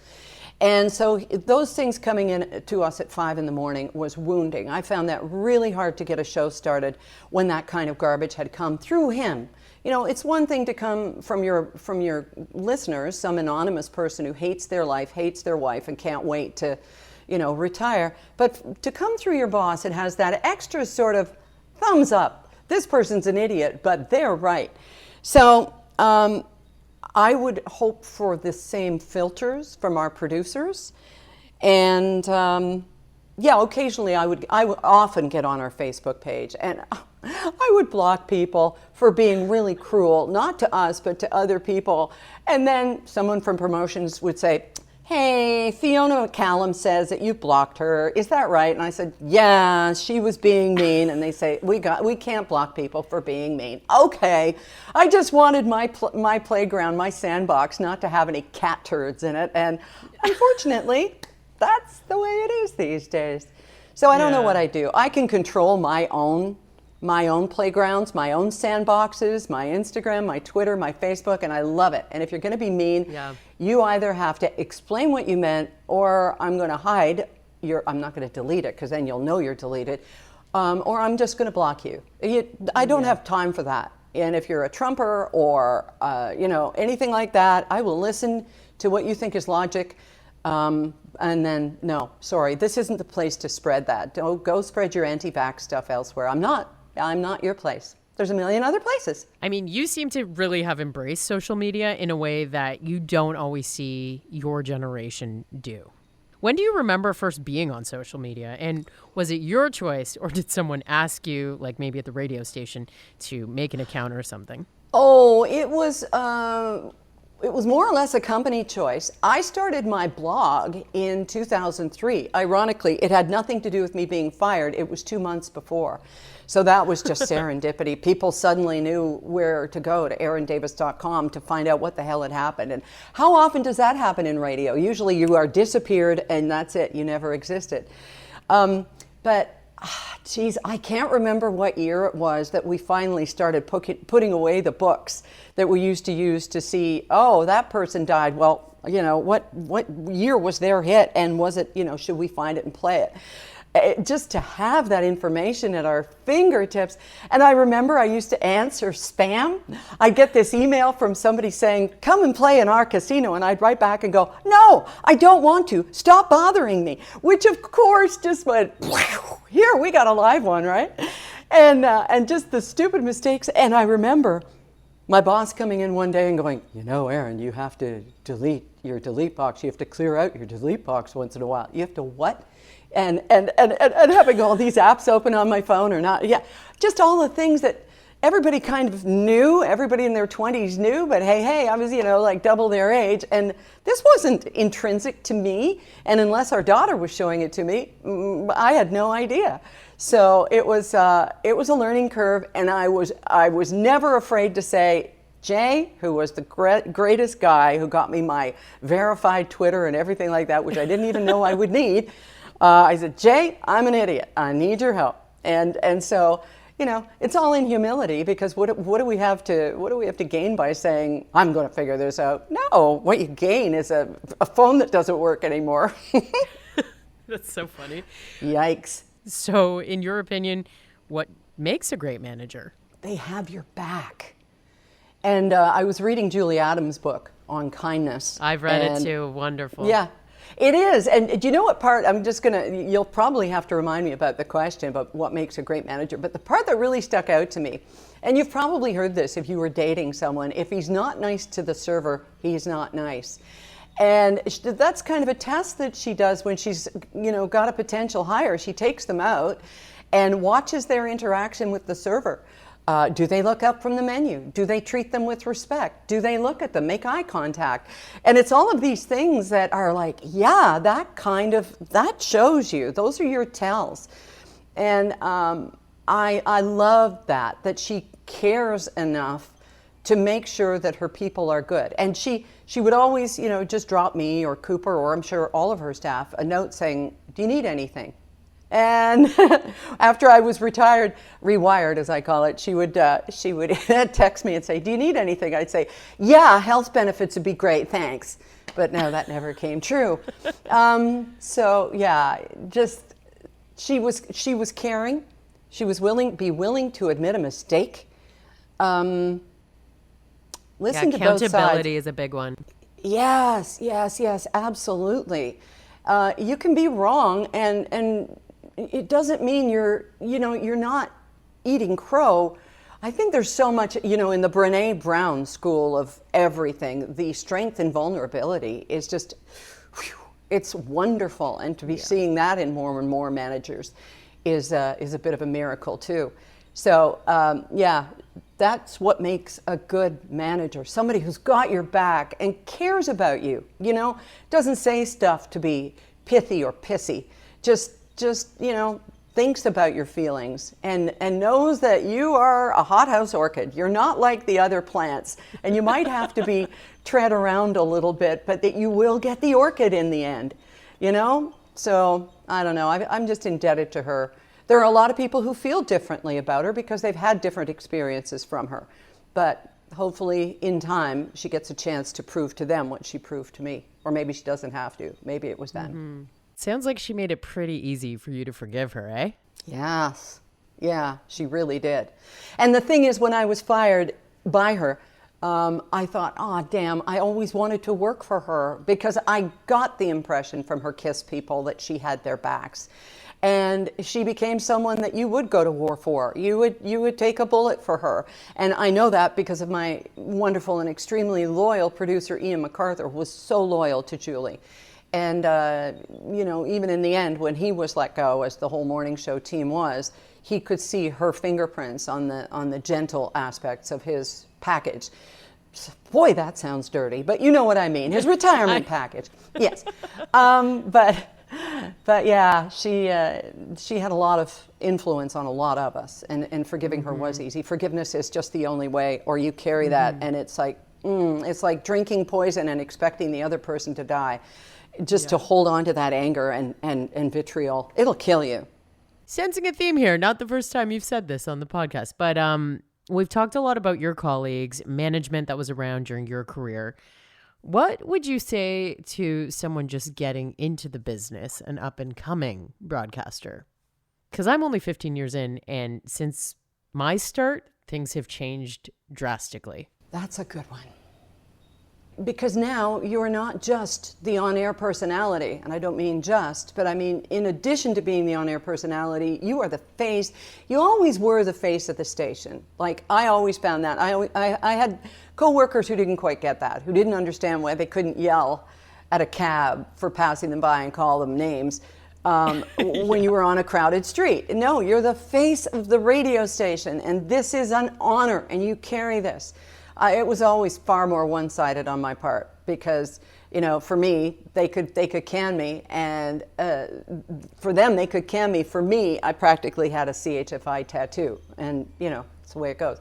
Speaker 2: And so those things coming in to us at 5 a.m. was wounding. I found that really hard to get a show started when that kind of garbage had come through him. It's one thing to come from your listeners, some anonymous person who hates their life, hates their wife, and can't wait to, retire. But to come through your boss, it has that extra sort of thumbs up. This person's an idiot, but they're right. So I would hope for the same filters from our producers. And occasionally I would often get on our Facebook page, and I would block people for being really cruel, not to us, but to other people. And then someone from promotions would say, hey, Fiona McCallum says that you blocked her. Is that right? And I said, yeah, she was being mean. And they say, we can't block people for being mean. Okay, I just wanted my playground, my sandbox, not to have any cat turds in it. And unfortunately, that's the way it is these days. So I don't know what I do. I can control my own playgrounds, my own sandboxes, my Instagram, my Twitter, my Facebook, and I love it. And if you're going to be mean, you either have to explain what you meant, or I'm going to hide I'm not going to delete it, because then you'll know you're deleted, or I'm just going to block you. I don't have time for that. And if you're a Trumper or anything like that, I will listen to what you think is logic. And then, no, sorry, this isn't the place to spread that. Go spread your anti-vax stuff elsewhere. I'm not your place. There's a million other places.
Speaker 1: I mean, you seem to really have embraced social media in a way that you don't always see your generation do. When do you remember first being on social media? And was it your choice, or did someone ask you, like maybe at the radio station, to make an account or something?
Speaker 2: Oh, it was more or less a company choice. I started my blog in 2003. Ironically, it had nothing to do with me being fired. It was 2 months before. So that was just serendipity. People suddenly knew where to go, to erindavis.com, to find out what the hell had happened. And how often does that happen in radio? Usually you are disappeared and that's it. You never existed. But geez, I can't remember what year it was that we finally started putting away the books that we used to use to see, oh, that person died. Well, what year was their hit, and was it, should we find it and play it? just to have that information at our fingertips. And I remember I used to answer spam. I'd get this email from somebody saying, come and play in our casino. And I'd write back and go, no, I don't want to. Stop bothering me. Which of course just went, here, we got a live one, right? And just the stupid mistakes. And I remember my boss coming in one day and going, Erin, you have to delete your delete box. You have to clear out your delete box once in a while. You have to what? And having all these apps open on my phone or not. Yeah, just all the things that everybody kind of knew, everybody in their 20s knew, but hey, I was, like double their age. And this wasn't intrinsic to me. And unless our daughter was showing it to me, I had no idea. So it was a learning curve, and I was never afraid to say, Jay, who was the greatest guy who got me my verified Twitter and everything like that, which I didn't even know I would need. I said, Jay, I'm an idiot. I need your help. And so, it's all in humility, because what do we have to gain by saying, I'm going to figure this out? No, what you gain is a phone that doesn't work anymore.
Speaker 1: That's so funny.
Speaker 2: Yikes.
Speaker 1: So, in your opinion, what makes a great manager?
Speaker 2: They have your back. And I was reading Julie Adams' book on kindness.
Speaker 1: I've read it too. Wonderful.
Speaker 2: Yeah, it is. And do you know what part? You'll probably have to remind me about the question about what makes a great manager. But the part that really stuck out to me, and you've probably heard this if you were dating someone, if he's not nice to the server, he's not nice. And that's kind of a test that she does when she's, got a potential hire. She takes them out and watches their interaction with the server. Do they look up from the menu? Do they treat them with respect? Do they look at them, make eye contact? And it's all of these things that are like, yeah, that shows you. Those are your tells. And I love that she cares enough to make sure that her people are good. And she would always, just drop me or Cooper, or I'm sure all of her staff, a note saying, do you need anything? And after I was rewired, as I call it, she would text me and say, do you need anything? I'd say, yeah, health benefits would be great, thanks. But no, that never came true. So yeah, just she was caring. She was willing to admit a mistake. Listen to both sides.
Speaker 1: Accountability is a big one.
Speaker 2: Yes, absolutely. You can be wrong, and it doesn't mean you're not eating crow. I think there's so much, in the Brené Brown school of everything, the strength and vulnerability is just, it's wonderful. And to be seeing that in more and more managers is a bit of a miracle too. So, that's what makes a good manager. Somebody who's got your back and cares about you, doesn't say stuff to be pithy or pissy, just thinks about your feelings and knows that you are a hothouse orchid. You're not like the other plants, and you might have to be tread around a little bit, but that you will get the orchid in the end, So I don't know, I'm just indebted to her. There are a lot of people who feel differently about her because they've had different experiences from her. But hopefully in time, she gets a chance to prove to them what she proved to me. Or maybe she doesn't have to. Maybe it was then.
Speaker 1: Mm-hmm. Sounds like she made it pretty easy for you to forgive her, eh?
Speaker 2: Yes. Yeah, she really did. And the thing is, when I was fired by her, I thought, damn, I always wanted to work for her, because I got the impression from her KISS people that she had their backs. And she became someone that you would go to war for. You would take a bullet for her. And I know that because of my wonderful and extremely loyal producer, Ian MacArthur, was so loyal to Julie. And, even in the end, when he was let go, as the whole morning show team was, he could see her fingerprints on the gentle aspects of his package. Boy, that sounds dirty, but you know what I mean. His retirement package. Yes. But yeah, she had a lot of influence on a lot of us, and forgiving her was easy. Forgiveness is just the only way, or you carry that, and it's like drinking poison and expecting the other person to die. Just to hold on to that anger and vitriol, it'll kill you.
Speaker 1: Sensing a theme here. Not the first time you've said this on the podcast, but we've talked a lot about your colleagues, management that was around during your career. What would you say to someone just getting into the business, an up and coming broadcaster? Because I'm only 15 years in, and since my start, things have changed drastically.
Speaker 2: That's a good one. Because now you're not just the on-air personality, and I don't mean just, but I mean in addition to being the on-air personality, you are the face. You always were the face of the station. Like, I always found that. I had co-workers who didn't quite get that, who didn't understand why they couldn't yell at a cab for passing them by and call them names when you were on a crowded street. No, you're the face of the radio station, and this is an honor, and you carry this. It was always far more one-sided on my part because, you know, for me, they could can me, and for them, they could can me. For me, I practically had a CHFI tattoo, and, you know, it's the way it goes.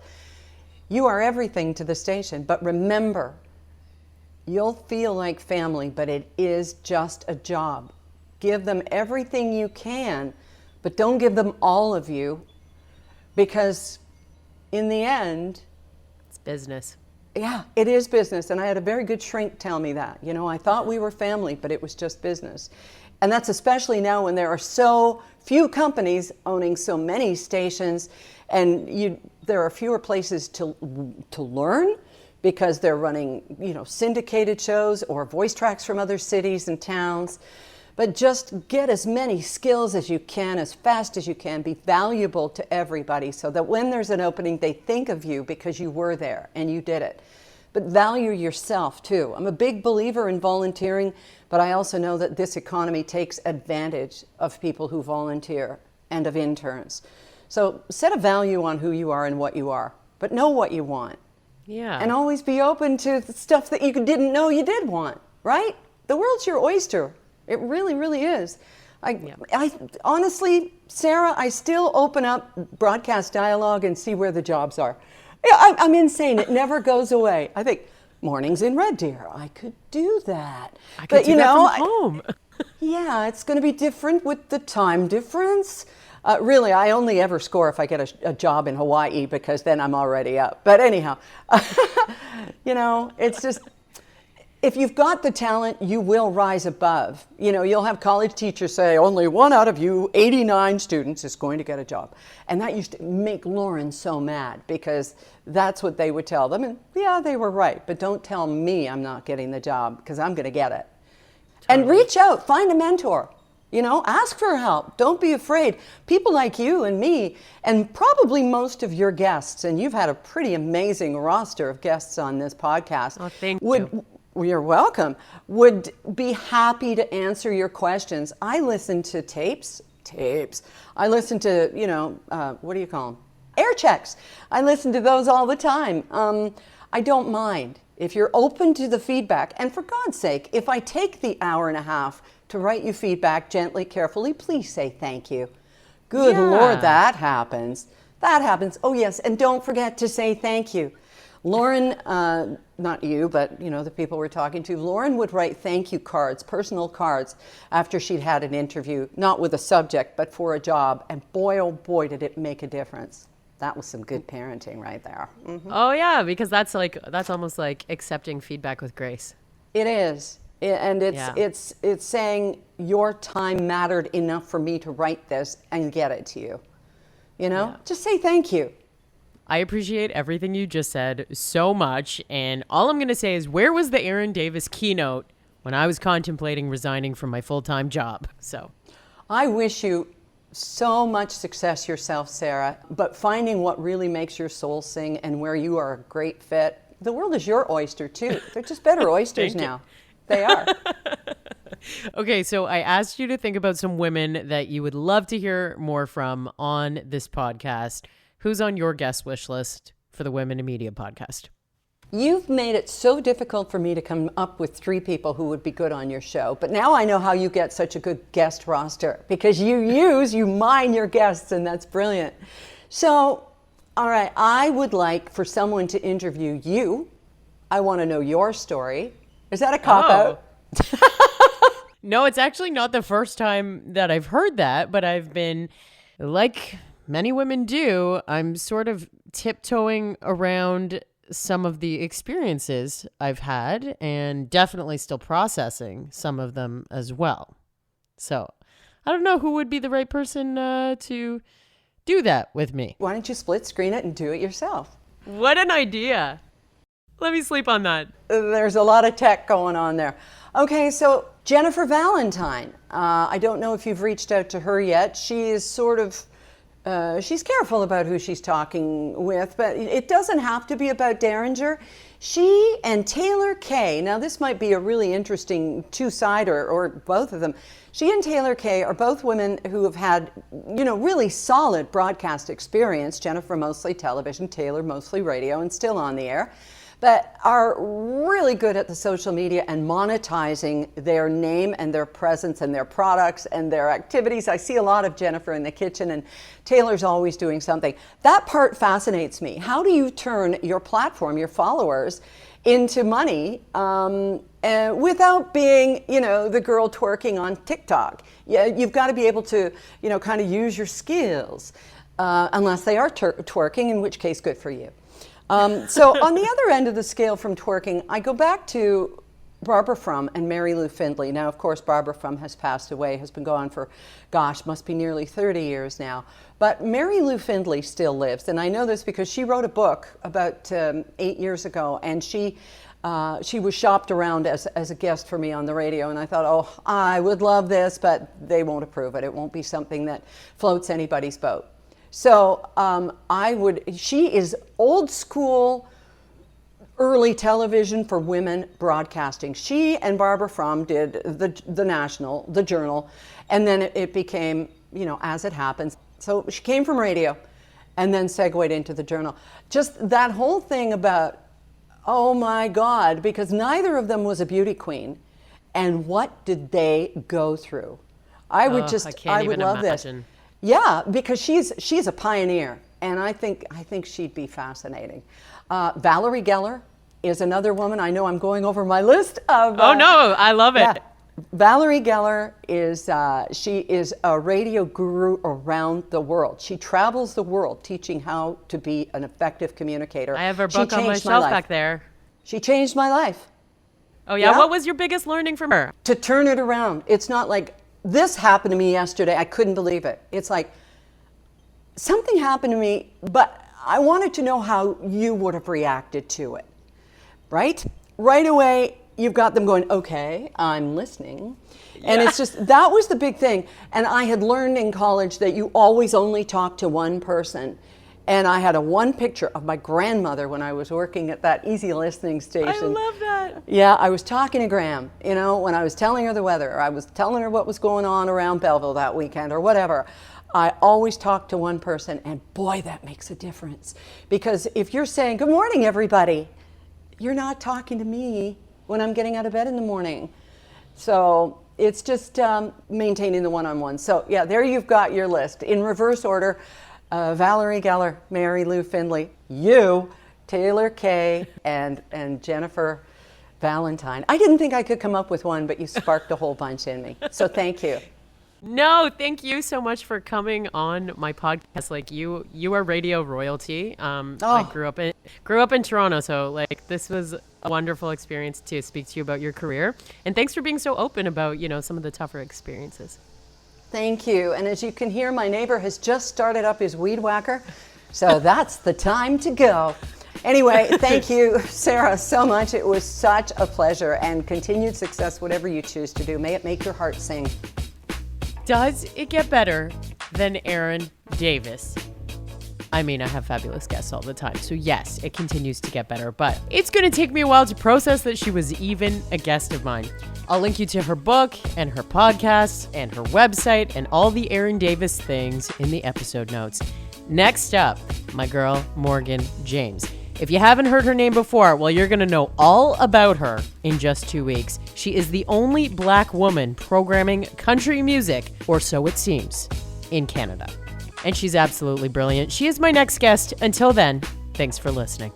Speaker 2: You are everything to the station, but remember, you'll feel like family, but it is just a job. Give them everything you can, but don't give them all of you, because in the end,
Speaker 1: business.
Speaker 2: Yeah, it is business. And I had a very good shrink tell me that. You know, I thought we were family, but it was just business. And that's especially now when there are so few companies owning so many stations, and there are fewer places to learn because they're running, you know, syndicated shows or voice tracks from other cities and towns. But just get as many skills as you can, as fast as you can, be valuable to everybody so that when there's an opening, they think of you because you were there and you did it. But value yourself too. I'm a big believer in volunteering, but I also know that this economy takes advantage of people who volunteer and of interns. So set a value on who you are and what you are, but know what you want.
Speaker 1: Yeah.
Speaker 2: And always be open to the stuff that you didn't know you did want, right? The world's your oyster. It really, really is. I honestly, Sarah, I still open up broadcast dialogue and see where the jobs are. I'm insane. It never goes away. I think mornings in Red Deer. I could do that.
Speaker 1: I could do that from home.
Speaker 2: Yeah, it's going to be different with the time difference. Really, I only ever score if I get a job in Hawaii because then I'm already up. But anyhow, you know, it's just, if you've got the talent, you will rise above. You know, you'll have college teachers say, only one out of you 89 students is going to get a job. And that used to make Lauren so mad because that's what they would tell them. And yeah, they were right. But don't tell me I'm not getting the job because I'm going to get it. Totally. And reach out, find a mentor. You know, ask for help. Don't be afraid. People like you and me, and probably most of your guests, and you've had a pretty amazing roster of guests on this podcast.
Speaker 1: Oh, thank you.
Speaker 2: You're welcome. Would be happy to answer your questions. I listen to tapes. I listen to, you know, what do you call them? Air checks. I listen to those all the time. I don't mind. If you're open to the feedback, and for God's sake, if I take the hour and a half to write you feedback gently, carefully, please say thank you. Good Lord, that happens. That happens. Oh, yes, and don't forget to say thank you. Lauren, not you, but you know the people we're talking to, Lauren would write thank you cards, personal cards, after she'd had an interview, not with a subject, but for a job. And boy, oh boy, did it make a difference. That was some good parenting right there. Mm-hmm.
Speaker 1: Oh yeah, because that's almost like accepting feedback with grace.
Speaker 2: It is. And it's saying your time mattered enough for me to write this and get it to you. You know, just say thank you.
Speaker 1: I appreciate everything you just said so much. And all I'm going to say is, where was the Erin Davis keynote when I was contemplating resigning from my full-time job? So
Speaker 2: I wish you so much success yourself, Sarah, but finding what really makes your soul sing and where you are a great fit. The world is your oyster too. They're just better oysters now. They are.
Speaker 1: Okay, so I asked you to think about some women that you would love to hear more from on this podcast. Who's on your guest wish list for the Women in Media podcast?
Speaker 2: You've made it so difficult for me to come up with 3 people who would be good on your show. But now I know how you get such a good guest roster, because you mine your guests, and that's brilliant. So, all right, I would like for someone to interview you. I want to know your story. Is that a cop-out?
Speaker 1: No, it's actually not the first time that I've heard that, but I've been, like many women do, I'm sort of tiptoeing around some of the experiences I've had and definitely still processing some of them as well. So I don't know who would be the right person to do that with me.
Speaker 2: Why don't you split screen it and do it yourself?
Speaker 1: What an idea. Let me sleep on that.
Speaker 2: There's a lot of tech going on there. Okay, so Jennifer Valentine. I don't know if you've reached out to her yet. She is sort of, she's careful about who she's talking with, but it doesn't have to be about Derringer. She and Taylor Kay, now this might be a really interesting two-sider, or both of them. She and Taylor Kay are both women who have had, really solid broadcast experience. Jennifer mostly television, Taylor mostly radio, and still on the air, but are really good at the social media and monetizing their name and their presence and their products and their activities. I see a lot of Jennifer in the kitchen, and Taylor's always doing something. That part fascinates me. How do you turn your platform, your followers, into money without being, the girl twerking on TikTok? You've got to be able to, kind of use your skills, unless they are twerking, in which case, good for you. So on the other end of the scale from twerking, I go back to Barbara Frum and Mary Lou Findlay. Now, of course, Barbara Frum has passed away, has been gone for, must be nearly 30 years now. But Mary Lou Findlay still lives, and I know this because she wrote a book about 8 years ago, and she was shopped around as a guest for me on the radio, and I thought, oh, I would love this, but they won't approve it. It won't be something that floats anybody's boat. So she is old school, early television for women broadcasting. She and Barbara Frum did the National, the Journal, and then it became, as it happens. So she came from radio and then segued into the Journal. Just that whole thing about, oh my God, because neither of them was a beauty queen. And what did they go through? I would love this. Yeah, because she's a pioneer, and I think she'd be fascinating. Valerie Geller is another woman. I know I'm going over my list of.
Speaker 1: Oh no, I love it. Yeah.
Speaker 2: Valerie Geller is she is a radio guru around the world. She travels the world teaching how to be an effective communicator.
Speaker 1: I have her book on my shelf back there.
Speaker 2: She changed my life.
Speaker 1: Oh yeah? What was your biggest learning from her?
Speaker 2: To turn it around. It's not like, this happened to me yesterday. I couldn't believe it. It's like, something happened to me, but I wanted to know how you would have reacted to it, right? Right away, you've got them going, okay, I'm listening. Yeah. And it's just, that was the big thing. And I had learned in college that you always only talk to one person. And I had one picture of my grandmother when I was working at that easy listening station.
Speaker 1: I love that.
Speaker 2: Yeah, I was talking to Graham, when I was telling her the weather, or I was telling her what was going on around Belleville that weekend, or whatever. I always talk to one person, and boy, that makes a difference. Because if you're saying, good morning, everybody, you're not talking to me when I'm getting out of bed in the morning. So it's just maintaining the one-on-one. So yeah, there you've got your list. In reverse order, Valerie Geller, Mary Lou Findlay, you, Taylor Kay, and Jennifer Valentine. I didn't think I could come up with one, but you sparked a whole bunch in me. So thank you.
Speaker 1: No, thank you so much for coming on my podcast. Like you are radio royalty. I grew up in Toronto, so this was a wonderful experience to speak to you about your career. And thanks for being so open about, some of the tougher experiences.
Speaker 2: Thank you. And as you can hear, my neighbor has just started up his weed whacker. So that's the time to go. Anyway, thank you, Sarah, so much. It was such a pleasure, and continued success, whatever you choose to do. May it make your heart sing.
Speaker 1: Does it get better than Erin Davis? I mean, I have fabulous guests all the time. So yes, it continues to get better, but it's going to take me a while to process that she was even a guest of mine. I'll link you to her book and her podcast and her website and all the Erin Davis things in the episode notes. Next up, my girl, Morgan James. If you haven't heard her name before, well, you're going to know all about her in just 2 weeks. She is the only Black woman programming country music, or so it seems, in Canada. And she's absolutely brilliant. She is my next guest. Until then, thanks for listening.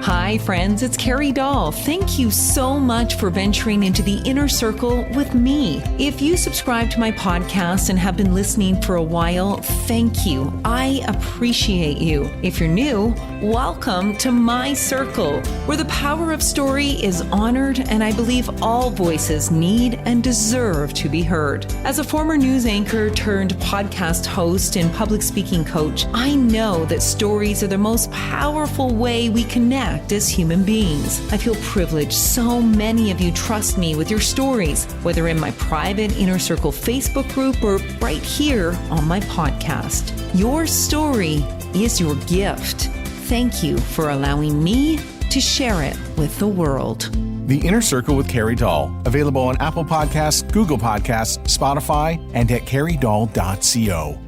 Speaker 3: Hi, friends. It's Carrie Dahl. Thank you so much for venturing into the inner circle with me. If you subscribe to my podcast and have been listening for a while, thank you. I appreciate you. If you're new, welcome to my circle, where the power of story is honored and I believe all voices need and deserve to be heard. As a former news anchor turned podcast host and public speaking coach, I know that stories are the most powerful way we connect as human beings. I feel privileged so many of you trust me with your stories, whether in my private Inner Circle Facebook group or right here on my podcast. Your story is your gift. Thank you for allowing me to share it with the world.
Speaker 4: The Inner Circle with Carrie Dahl, available on Apple Podcasts, Google Podcasts, Spotify, and at carriedahl.co.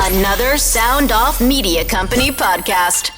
Speaker 5: Another Sound Off Media Company podcast.